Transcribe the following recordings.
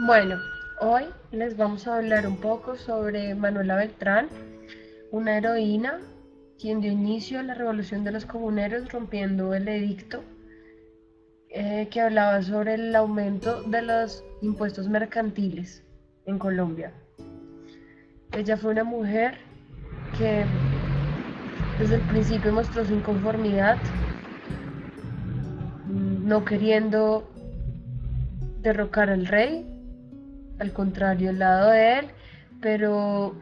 Bueno, hoy les vamos a hablar un poco sobre Manuela Beltrán, una heroína quien dio inicio a la revolución de los comuneros rompiendo el edicto que hablaba sobre el aumento de los impuestos mercantiles en Colombia. Ella fue una mujer que desde el principio mostró su inconformidad, no queriendo derrocar al rey, al contrario, al lado de él, pero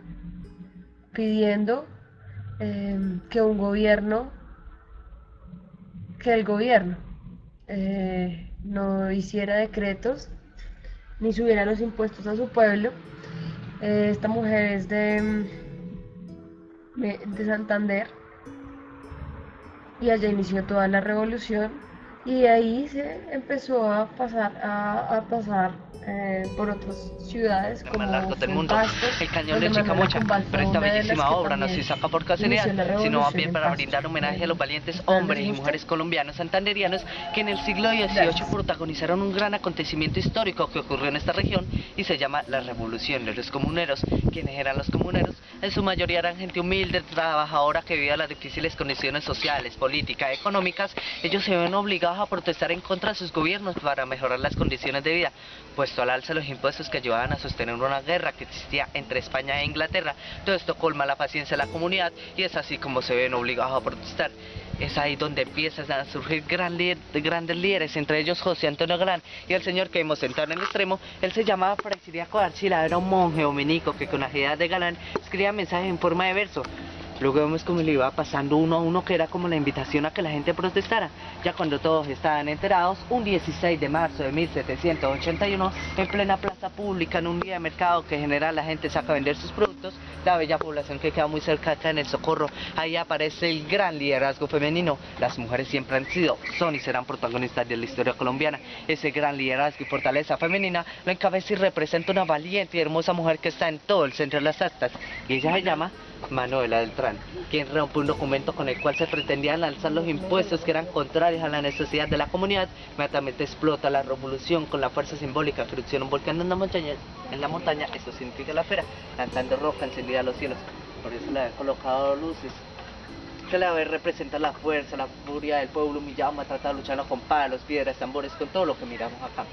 pidiendo que un gobierno, que el gobierno no hiciera decretos ni subiera los impuestos a su pueblo. Esta mujer es de Santander y allá inició toda la revolución y ahí se empezó a pasar por otras ciudades Más como largos del fue en mundo. Pasto, El cañón donde del Manuela Chicamocha, Cumbal pero fue esta una de las bellísima que obra no también se saca por casualidad, inició la sino más revolución bien en para Pasto. brindar homenaje a los valientes Espero les hombres y guste. mujeres colombianos santanderianos que en el siglo XVIII Gracias. protagonizaron un gran acontecimiento histórico que ocurrió en esta región y se llama la Revolución de los Comuneros. ¿Quiénes eran los comuneros? En su mayoría eran gente humilde, trabajadora que vivía las difíciles condiciones sociales, políticas, económicas. Ellos se ven obligados a protestar en contra de sus gobiernos para mejorar las condiciones de vida, puesto al alza los impuestos que ayudaban a sostener una guerra que existía entre España e Inglaterra. Todo esto colma la paciencia de la comunidad y es así como se ven obligados a protestar. Es ahí donde empiezan a surgir grandes líderes, entre ellos José Antonio Galán y el señor que vemos sentado en el extremo. Él se llamaba Fray Ciriaco Archila, era un monje dominico que con la ayuda de Galán escribía mensajes en forma de verso. Luego vemos cómo le iba pasando uno a uno, que era como la invitación a que la gente protestara. Ya cuando todos estaban enterados, un 16 de marzo de 1781, en plena plaza pública, en un día de mercado que en general la gente saca a vender sus productos, la bella población que queda muy cerca acá en el Socorro, ahí aparece el gran liderazgo femenino. Las mujeres siempre han sido, son y serán protagonistas de la historia colombiana. Ese gran liderazgo y fortaleza femenina lo encabeza y representa una valiente y hermosa mujer que está en todo el centro de las actas, y ella se llama Manuela Beltrán, quien rompe un documento con el cual se pretendían alzar los impuestos que eran contrarios a la necesidad de la comunidad. Inmediatamente explota la revolución con la fuerza simbólica que erupciona un volcán en la montaña, eso significa la esfera, lanzando roca encendida a los cielos. Por eso le han colocado luces. Que la vez representa la fuerza, la furia del pueblo humillado, maltratado, luchando con palos, piedras, tambores, con todo lo que miramos acá.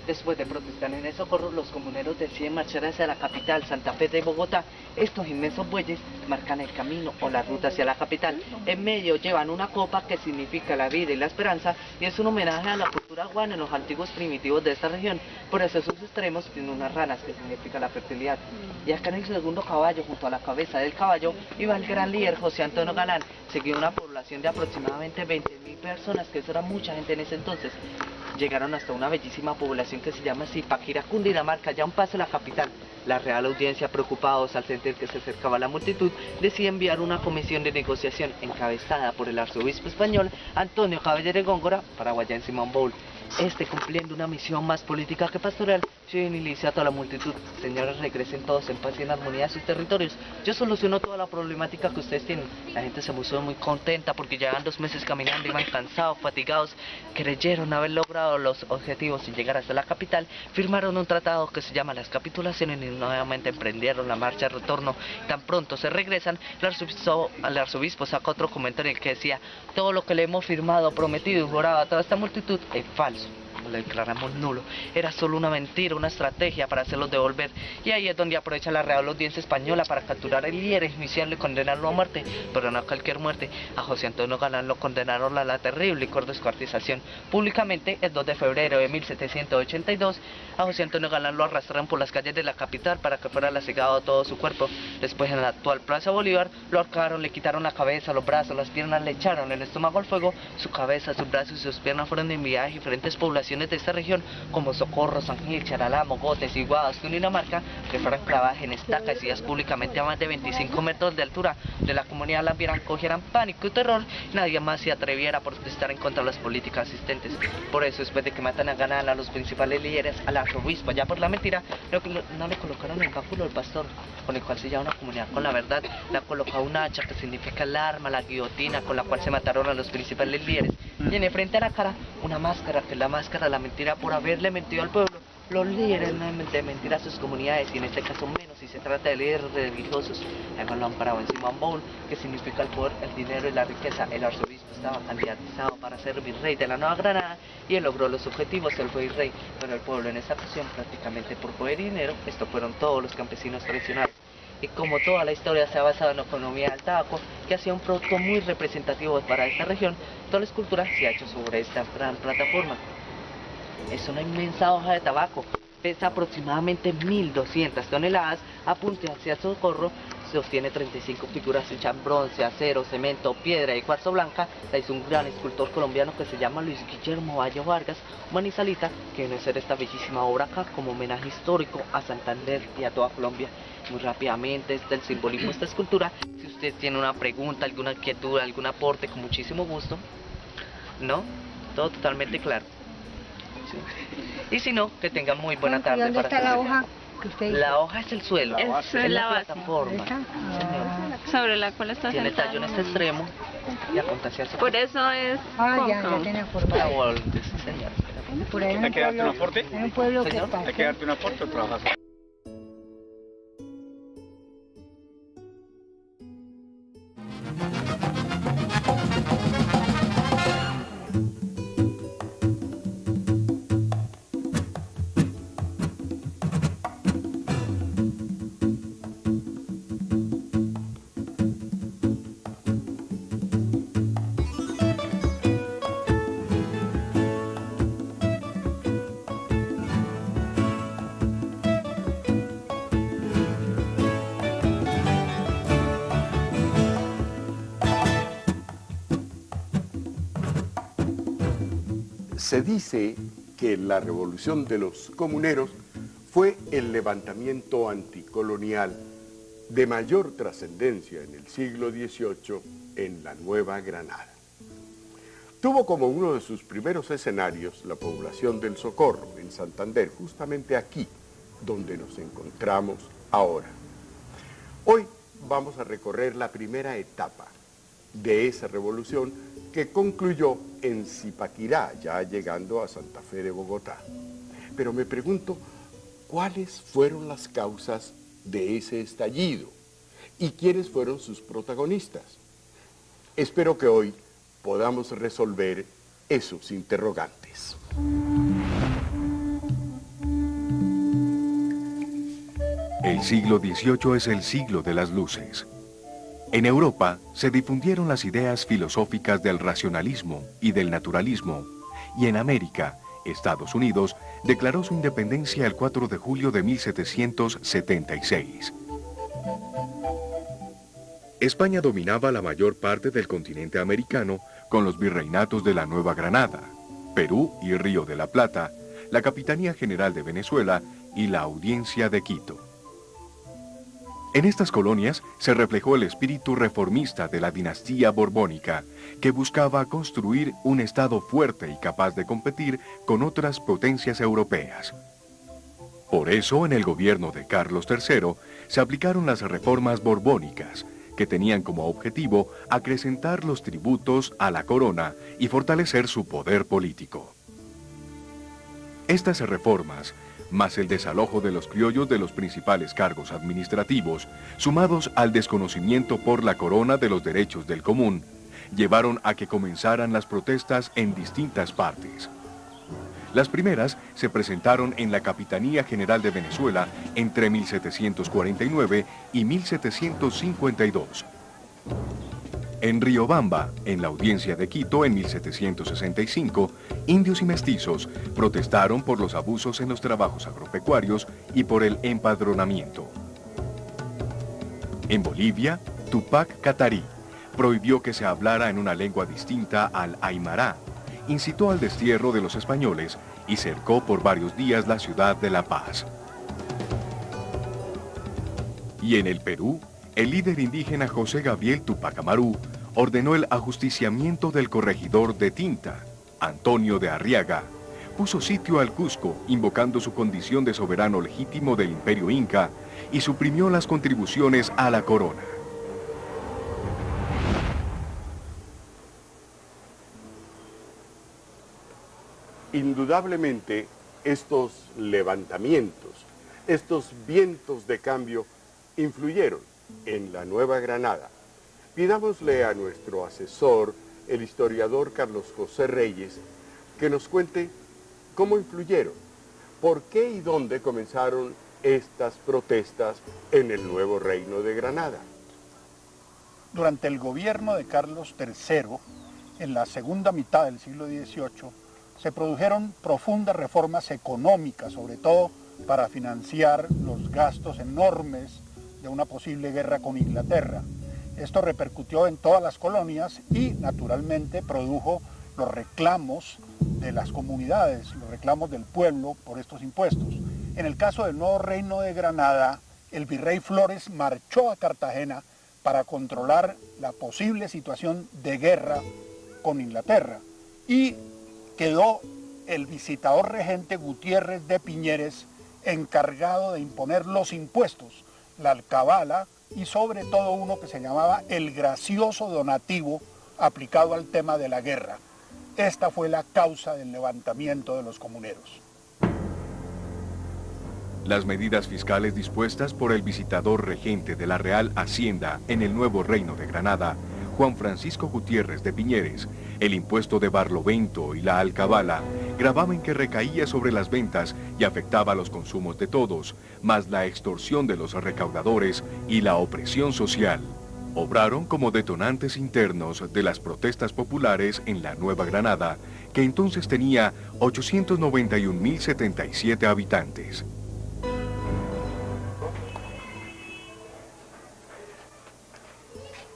Después de protestar en el Socorro, los comuneros deciden marchar hacia la capital, Santa Fe de Bogotá. Estos inmensos bueyes marcan el camino o la ruta hacia la capital. En medio llevan una copa que significa la vida y la esperanza, y es un homenaje a la cultura guana en los antiguos primitivos de esta región. Por eso sus extremos tienen unas ranas que significa la fertilidad. Y acá en el segundo caballo, junto a la cabeza del caballo, iba el gran líder José Antonio Galán, seguido una población de aproximadamente 20.000 personas, que eso era mucha gente en ese entonces. Llegaron hasta una bellísima población que se llama Zipaquirá, Cundinamarca, ya un paso de la capital. La Real Audiencia, preocupados al sentir que se acercaba la multitud, decide enviar una comisión de negociación encabezada por el arzobispo español Antonio Caballero de Góngora para Guayán Simón Boul. Este, cumpliendo una misión más política que pastoral, se inicia a toda la multitud: señores, regresen todos en paz y en armonía a sus territorios. Yo soluciono toda la problemática que ustedes tienen. La gente se puso muy contenta porque llevaban 2 meses caminando, iban cansados, fatigados, creyeron haber logrado los objetivos y llegar hasta la capital. Firmaron un tratado que se llama las capitulaciones y nuevamente emprendieron la marcha de retorno. Tan pronto se regresan, el arzobispo saca otro comentario en el que decía: todo lo que le hemos firmado, prometido y jurado a toda esta multitud es falso. Lo declaramos nulo, era solo una mentira, una estrategia para hacerlos devolver. Y ahí es donde aprovecha la Real Audiencia Española para capturar al líder, enjuiciarlo y condenarlo a muerte, pero no a cualquier muerte. A José Antonio Galán lo condenaron a la terrible y cruel descuartización. Públicamente, el 2 de febrero de 1782, a José Antonio Galán lo arrastraron por las calles de la capital para que fuera lastigado todo su cuerpo. Después, en la actual Plaza Bolívar, lo ahorcaron, le quitaron la cabeza, los brazos, las piernas, le echaron el estómago al fuego. Su cabeza, sus brazos y sus piernas fueron enviadas a diferentes poblaciones de esta región, como Socorro, San Gil, Charalá, Mogotes, Iguadas, Cundinamarca, que fueron clavadas en estacas y públicamente a más de 25 metros de altura. De la comunidad las vieran, cogieran pánico y terror, nadie más se atreviera a protestar en contra de las políticas existentes. Por eso, después de que matan a Galán, a los principales líderes, al arzobispo, ya por la mentira, no le colocaron el báculo del pastor, con el cual se llama una comunidad con la verdad. Le han colocado un hacha, que significa el arma, la guillotina, con la cual se mataron a los principales líderes. Y en el frente a la cara, una máscara, que es la máscara de la mentira por haberle mentido al pueblo. Los líderes no deben mentir a sus comunidades, y en este caso menos si se trata de líderes religiosos. Además lo han parado en Simón Bowl, que significa el poder, el dinero y la riqueza. El arzobispo estaba candidatizado para ser virrey de la Nueva Granada y él logró los objetivos, él fue virrey, pero el pueblo en esta ocasión, prácticamente por poder y dinero, esto fueron todos los campesinos traicionados. Y como toda la historia se ha basado en la economía del tabaco, que ha sido un producto muy representativo para esta región, toda la escultura se ha hecho sobre esta gran plataforma. Es una inmensa hoja de tabaco, pesa aproximadamente 1200 toneladas, apunte hacia el socorro, sostiene 35 figuras hechas en bronce, acero, cemento, piedra y cuarzo blanca. La hizo un gran escultor colombiano que se llama Luis Guillermo Bayo Vargas, manizalita, que viene a hacer esta bellísima obra acá como homenaje histórico a Santander y a toda Colombia. Muy rápidamente, este es el simbolismo de esta escultura. Si usted tiene una pregunta, alguna inquietud, algún aporte, con muchísimo gusto. ¿No? Todo totalmente claro. Sí. Y si no, que tenga muy buena tarde. ¿Dónde está la hoja que usted hizo? La hoja es el suelo, Es es la la base. plataforma. ¿Esta? Señor. Sobre la cual está Tiene sentada. tallo en este extremo y apunta hacia su Por eso es Ya poco. tiene forma. la voltea, sí, señor. Por ahí ¿Hay que darte un aporte? en un pueblo que Señor, está ¿Hay que darte un aporte o trabajas? Se dice que la revolución de los comuneros fue el levantamiento anticolonial de mayor trascendencia en el siglo XVIII en la Nueva Granada. Tuvo como uno de sus primeros escenarios la población del Socorro, en Santander, justamente aquí, donde nos encontramos ahora. Hoy vamos a recorrer la primera etapa de esa revolución que concluyó en Zipaquirá, ya llegando a Santa Fe de Bogotá. Pero me pregunto, ¿cuáles fueron las causas de ese estallido? ¿Y quiénes fueron sus protagonistas? Espero que hoy podamos resolver esos interrogantes. El siglo XVIII es el siglo de las luces. En Europa se difundieron las ideas filosóficas del racionalismo y del naturalismo, y en América, Estados Unidos declaró su independencia el 4 de julio de 1776. España dominaba la mayor parte del continente americano con los virreinatos de la Nueva Granada, Perú y Río de la Plata, la Capitanía General de Venezuela y la Audiencia de Quito. En estas colonias se reflejó el espíritu reformista de la dinastía borbónica, que buscaba construir un Estado fuerte y capaz de competir con otras potencias europeas. Por eso, en el gobierno de Carlos III, se aplicaron las reformas borbónicas, que tenían como objetivo acrecentar los tributos a la corona y fortalecer su poder político. Estas reformas, más el desalojo de los criollos de los principales cargos administrativos, sumados al desconocimiento por la corona de los derechos del común, llevaron a que comenzaran las protestas en distintas partes. Las primeras se presentaron en la Capitanía General de Venezuela entre 1749 y 1752. En Riobamba, en la Audiencia de Quito en 1765, indios y mestizos protestaron por los abusos en los trabajos agropecuarios y por el empadronamiento. En Bolivia, Tupac Katari prohibió que se hablara en una lengua distinta al aymara, incitó al destierro de los españoles y cercó por varios días la ciudad de La Paz. Y en el Perú, el líder indígena José Gabriel Tupac Amaru ordenó el ajusticiamiento del corregidor de Tinta, Antonio de Arriaga. Puso sitio al Cusco, invocando su condición de soberano legítimo del Imperio Inca, y suprimió las contribuciones a la corona. Indudablemente, estos levantamientos, estos vientos de cambio influyeron en la Nueva Granada? Pidámosle a nuestro asesor, el historiador Carlos José Reyes, que nos cuente cómo influyeron, por qué y dónde comenzaron estas protestas en el nuevo reino de Granada. Durante el gobierno de Carlos III, en la segunda mitad del siglo XVIII, se produjeron profundas reformas económicas, sobre todo para financiar los gastos enormes de una posible guerra con Inglaterra. Esto repercutió en todas las colonias y, naturalmente, produjo los reclamos de las comunidades, los reclamos del pueblo por estos impuestos. En el caso del nuevo reino de Granada, el virrey Flores marchó a Cartagena para controlar la posible situación de guerra con Inglaterra y quedó el visitador regente Gutiérrez de Piñeres encargado de imponer los impuestos, la alcabala y sobre todo uno que se llamaba el gracioso donativo aplicado al tema de la guerra. Esta fue la causa del levantamiento de los comuneros. Las medidas fiscales dispuestas por el visitador regente de la Real Hacienda en el nuevo reino de Granada, Juan Francisco Gutiérrez de Piñeres, el impuesto de barlovento y la alcabala, gravamen que recaía sobre las ventas y afectaba los consumos de todos, más la extorsión de los recaudadores y la opresión social. Obraron como detonantes internos de las protestas populares en la Nueva Granada, que entonces tenía 891.077 habitantes.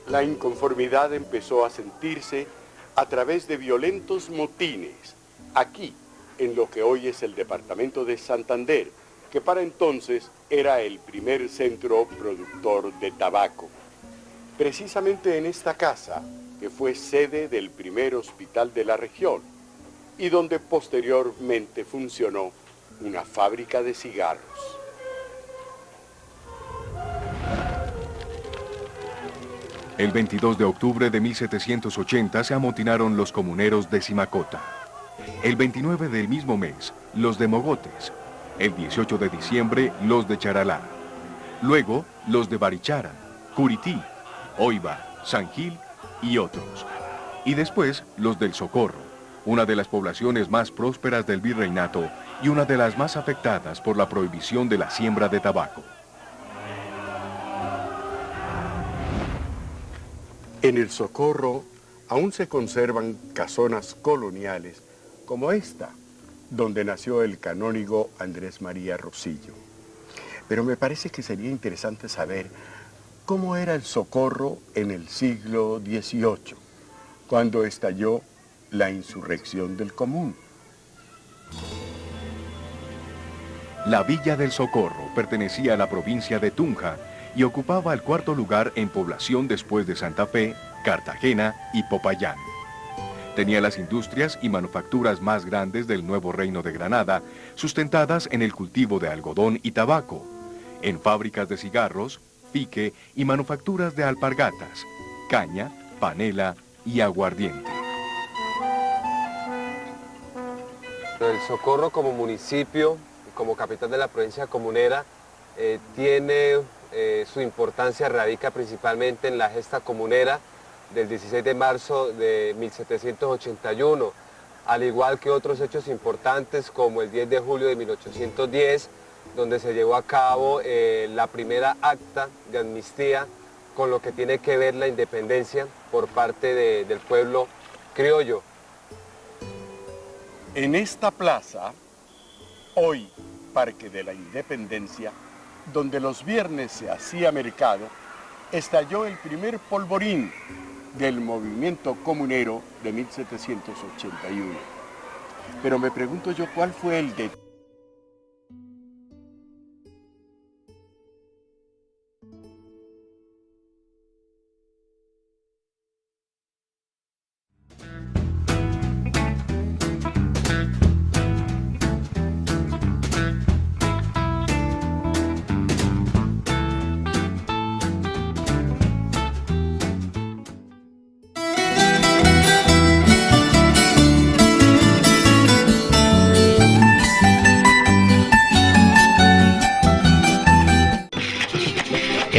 La inconformidad empezó a sentirse a través de violentos motines, aquí, en lo que hoy es el departamento de Santander, que para entonces era el primer centro productor de tabaco. Precisamente en esta casa, que fue sede del primer hospital de la región, y donde posteriormente funcionó una fábrica de cigarros. El 22 de octubre de 1780 se amotinaron los comuneros de Simacota. El 29 del mismo mes, los de Mogotes. El 18 de diciembre, los de Charalá. Luego, los de Barichara, Curití, Oiva, San Gil y otros. Y después, los del Socorro, una de las poblaciones más prósperas del virreinato y una de las más afectadas por la prohibición de la siembra de tabaco. En el Socorro aún se conservan casonas coloniales como esta, donde nació el canónigo Andrés María Rosillo. Pero me parece que sería interesante saber cómo era el Socorro en el siglo XVIII, cuando estalló la insurrección del Común. La Villa del Socorro pertenecía a la provincia de Tunja y ocupaba el cuarto lugar en población después de Santa Fe, Cartagena y Popayán. Tenía las industrias y manufacturas más grandes del nuevo reino de Granada, sustentadas en el cultivo de algodón y tabaco, en fábricas de cigarros, pique y manufacturas de alpargatas, caña, panela y aguardiente. El Socorro como municipio, como capital de la provincia comunera, tiene su importancia radica principalmente en la gesta comunera del 16 de marzo de 1781, al igual que otros hechos importantes como el 10 de julio de 1810, donde se llevó a cabo la primera acta de amnistía con lo que tiene que ver la independencia por parte del pueblo criollo. En esta plaza, hoy Parque de la Independencia, donde los viernes se hacía mercado, estalló el primer polvorín del movimiento comunero de 1781. Pero me pregunto yo, ¿cuál fue el de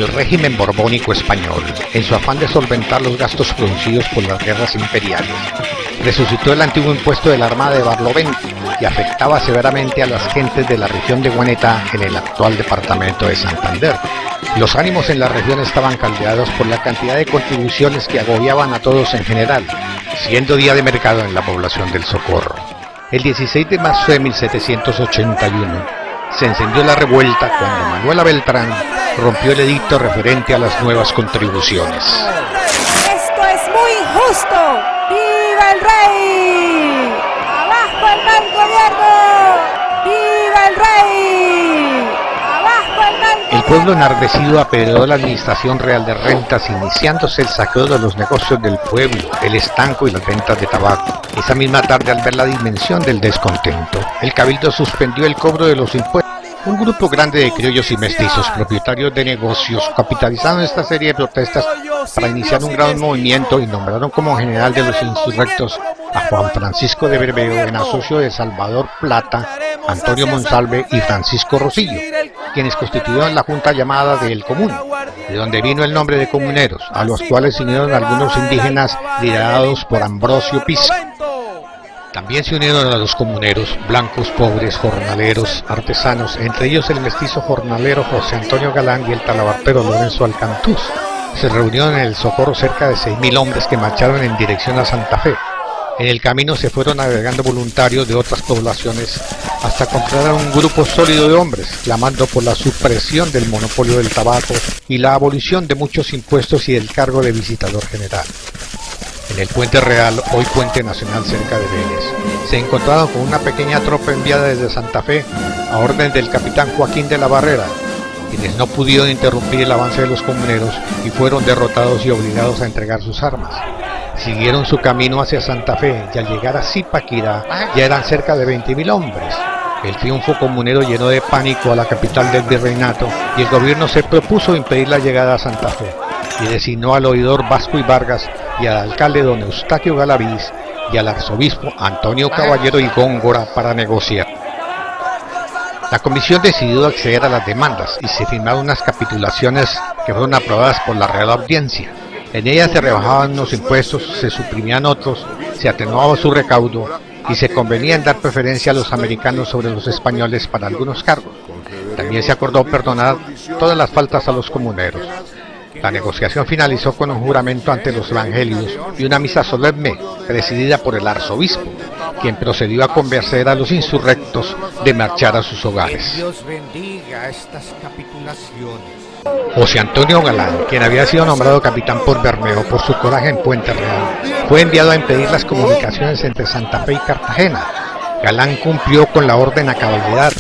el régimen borbónico español, en su afán de solventar los gastos producidos por las guerras imperiales, resucitó el antiguo impuesto de la Armada de Barlovento, que afectaba severamente a las gentes de la región de Guaneta en el actual departamento de Santander. Los ánimos en la región estaban caldeados por la cantidad de contribuciones que agobiaban a todos en general, siendo día de mercado en la población del Socorro. El 16 de marzo de 1781 se encendió la revuelta cuando Manuela Beltrán rompió el edicto referente a las nuevas contribuciones. ¡Esto es muy injusto! ¡Viva el rey! ¡Abajo el mal gobierno! ¡Viva el rey! ¡Abajo el mal gobierno! El pueblo enardecido apedreó la administración real de rentas, iniciándose el saqueo de los negocios del pueblo, el estanco y las ventas de tabaco. Esa misma tarde, al ver la dimensión del descontento, el cabildo suspendió el cobro de los impuestos. Un grupo grande de criollos y mestizos, propietarios de negocios, capitalizaron esta serie de protestas para iniciar un gran movimiento y nombraron como general de los insurrectos a Juan Francisco de Bermeo, en asocio de Salvador Plata, Antonio Monsalve y Francisco Rosillo, quienes constituyeron la junta llamada de El Común, de donde vino el nombre de comuneros, a los cuales se unieron algunos indígenas liderados por Ambrosio Pizzo. También se unieron a los comuneros, blancos, pobres, jornaleros, artesanos, entre ellos el mestizo jornalero José Antonio Galán y el talabartero Lorenzo Alcantús. Se reunieron en el Socorro cerca de 6.000 hombres que marcharon en dirección a Santa Fe. En el camino se fueron agregando voluntarios de otras poblaciones hasta comprar a un grupo sólido de hombres, clamando por la supresión del monopolio del tabaco y la abolición de muchos impuestos y del cargo de visitador general. En el Puente Real, hoy Puente Nacional cerca de Vélez, se encontraron con una pequeña tropa enviada desde Santa Fe a orden del capitán Joaquín de la Barrera, quienes no pudieron interrumpir el avance de los comuneros y fueron derrotados y obligados a entregar sus armas. Siguieron su camino hacia Santa Fe y al llegar a Zipaquirá ya eran cerca de 20.000 hombres. El triunfo comunero llenó de pánico a la capital del virreinato y el gobierno se propuso impedir la llegada a Santa Fe y designó al oidor Vasco y Vargas y al alcalde don Eustaquio Galaviz y al arzobispo Antonio Caballero y Góngora para negociar. La comisión decidió acceder a las demandas y se firmaron unas capitulaciones que fueron aprobadas por la Real Audiencia. En ellas se rebajaban unos impuestos, se suprimían otros, se atenuaba su recaudo y se convenía en dar preferencia a los americanos sobre los españoles para algunos cargos. También se acordó perdonar todas las faltas a los comuneros. La negociación finalizó con un juramento ante los evangelios y una misa solemne presidida por el arzobispo, quien procedió a convencer a los insurrectos de marchar a sus hogares. Dios bendiga estas capitulaciones. José Antonio Galán, quien había sido nombrado capitán por Bermeo por su coraje en Puente Real, fue enviado a impedir las comunicaciones entre Santa Fe y Cartagena. Galán cumplió con la orden a cabalidad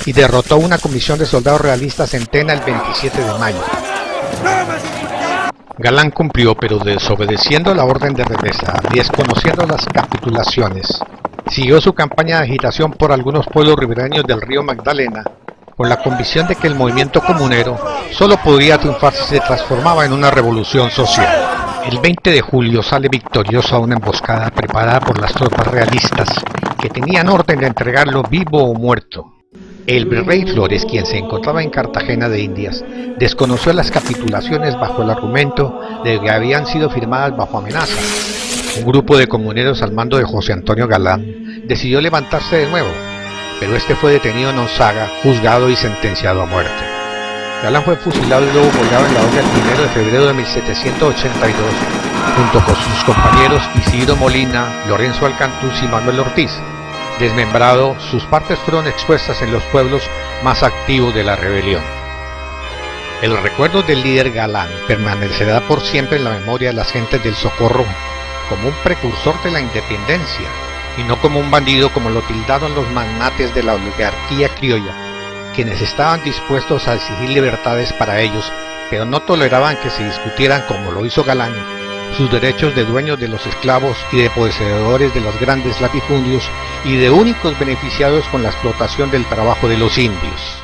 y derrotó una comisión de soldados realistas en Tena el 27 de mayo. Galán cumplió, pero desobedeciendo la orden de regresar y desconociendo las capitulaciones, siguió su campaña de agitación por algunos pueblos ribereños del río Magdalena, con la convicción de que el movimiento comunero solo podría triunfar si se transformaba en una revolución social. El 20 de julio sale victorioso a una emboscada preparada por las tropas realistas, que tenían orden de entregarlo vivo o muerto. El virrey Flores, quien se encontraba en Cartagena de Indias, desconoció las capitulaciones bajo el argumento de que habían sido firmadas bajo amenaza. Un grupo de comuneros al mando de José Antonio Galán decidió levantarse de nuevo, pero este fue detenido en Osaga, juzgado y sentenciado a muerte. Galán fue fusilado y luego colgado en la hoguera el 1 de febrero de 1782, junto con sus compañeros Isidro Molina, Lorenzo Alcantús y Manuel Ortiz. Desmembrado, sus partes fueron expuestas en los pueblos más activos de la rebelión. El recuerdo del líder Galán permanecerá por siempre en la memoria de las gentes del Socorro como un precursor de la independencia y no como un bandido como lo tildaron los magnates de la oligarquía criolla, quienes estaban dispuestos a exigir libertades para ellos, pero no toleraban que se discutieran, como lo hizo Galán, sus derechos de dueños de los esclavos y de poseedores de los grandes latifundios y de únicos beneficiados con la explotación del trabajo de los indios.